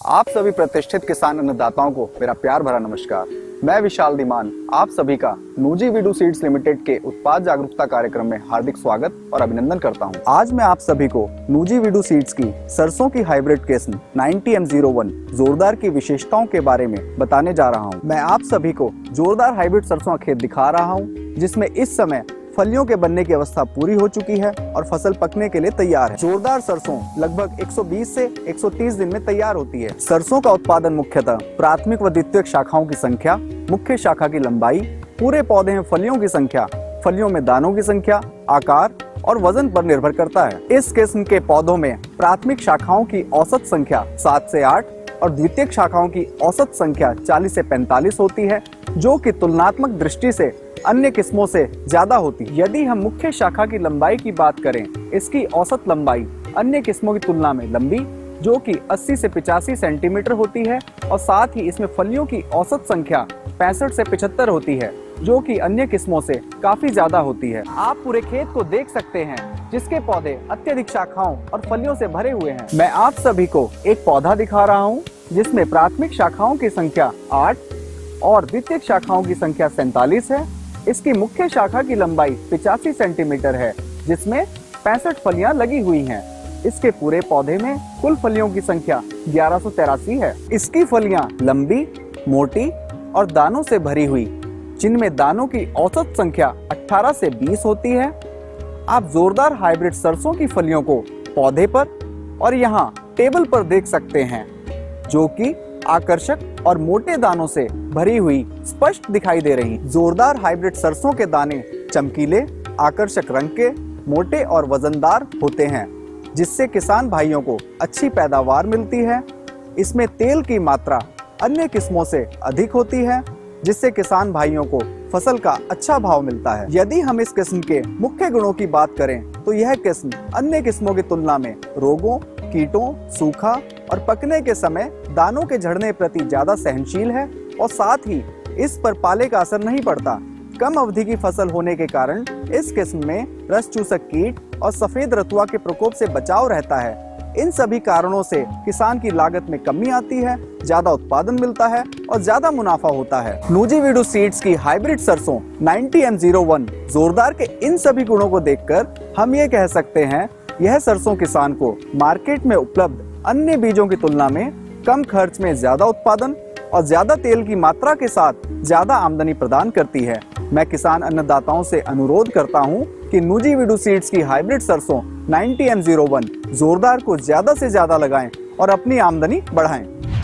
आप सभी प्रतिष्ठित किसान अन्नदाताओं को मेरा प्यार भरा नमस्कार। मैं विशाल दीमान आप सभी का नूजी वीडू सीड्स लिमिटेड के उत्पाद जागरूकता कार्यक्रम में हार्दिक स्वागत और अभिनंदन करता हूं। आज मैं आप सभी को नूजी वीडू सीड्स की सरसों की हाइब्रिड किस्म 90M01 जोरदार की विशेषताओं के बारे में बताने जा रहा हूं। मैं आप सभी को जोरदार हाइब्रिड सरसों का खेत दिखा रहा हूं, जिसमें इस समय फलियों के बनने की अवस्था पूरी हो चुकी है और फसल पकने के लिए तैयार है। जोरदार सरसों लगभग 120 से 130 दिन में तैयार होती है। सरसों का उत्पादन मुख्यतः प्राथमिक व द्वितीयक शाखाओं की संख्या, मुख्य शाखा की लंबाई, पूरे पौधे में फलियों की संख्या, फलियों में दानों की संख्या, आकार और वजन पर निर्भर करता है। इस किस्म के पौधों में प्राथमिक शाखाओं की औसत संख्या 7 से 8 और द्वितीयक शाखाओं की औसत संख्या 40 से 45 होती है, जो कि तुलनात्मक दृष्टि से अन्य किस्मों से ज्यादा होती है। यदि हम मुख्य शाखा की लंबाई की बात करें, इसकी औसत लंबाई अन्य किस्मों की तुलना में लंबी, जो कि 80 से 85 सेंटीमीटर होती है और साथ ही इसमें फलियों की औसत संख्या 65 से 75 होती है, जो कि अन्य किस्मों से काफी ज्यादा होती है। आप पूरे खेत को देख सकते हैं, जिसके पौधे अत्यधिक शाखाओं और फलियों से भरे हुए हैं। मैं आप सभी को एक पौधा दिखा रहा हूँ, जिसमें प्राथमिक शाखाओं की संख्या 8 और द्वितीयक शाखाओं की संख्या 47 है। इसकी मुख्य शाखा की लंबाई 85 सेंटीमीटर है, जिसमें 65 फलियां लगी हुई हैं। इसके पूरे पौधे में कुल फलियों की संख्या 1183 है। इसकी फलियां लंबी, मोटी और दानों से भरी हुई, जिनमें दानों की औसत संख्या 18 से 20 होती है। आप जोरदार हाइब्रिड सरसों की फलियों को पौधे पर और यहाँ टेबल पर देख सकते हैं, जो कि आकर्षक और मोटे दानों से भरी हुई स्पष्ट दिखाई दे रही। जोरदार हाइब्रिड सरसों के दाने चमकीले, आकर्षक रंग के, मोटे और वजनदार होते हैं, जिससे किसान भाइयों को अच्छी पैदावार मिलती है। इसमें तेल की मात्रा अन्य किस्मों से अधिक होती है, जिससे किसान भाइयों को फसल का अच्छा भाव मिलता है। यदि हम इस किस्म के मुख्य गुणों की बात करें, तो यह किस्म अन्य किस्मों की तुलना में रोगों, कीटों, सूखा और पकने के समय दानों के झड़ने प्रति ज्यादा सहनशील है और साथ ही इस पर पाले का असर नहीं पड़ता। कम अवधि की फसल होने के कारण इस किस्म में रस चूसक कीट और सफेद रतुआ के प्रकोप से बचाव रहता है। इन सभी कारणों से किसान की लागत में कमी आती है, ज्यादा उत्पादन मिलता है और ज्यादा मुनाफा होता है। नूजी वीडू सीड्स की हाइब्रिड सरसों 90M01 जोरदार के इन सभी गुणों को देखकर हम ये कह सकते हैं, यह सरसों किसान को मार्केट में उपलब्ध अन्य बीजों की तुलना में कम खर्च में ज्यादा उत्पादन और ज्यादा तेल की मात्रा के साथ ज्यादा आमदनी प्रदान करती है। मैं किसान अन्नदाताओं से अनुरोध करता हूं कि नूजी वीडू सीड्स की हाइब्रिड सरसों 90M01 जोरदार को ज्यादा से ज्यादा लगाएं और अपनी आमदनी बढ़ाएं।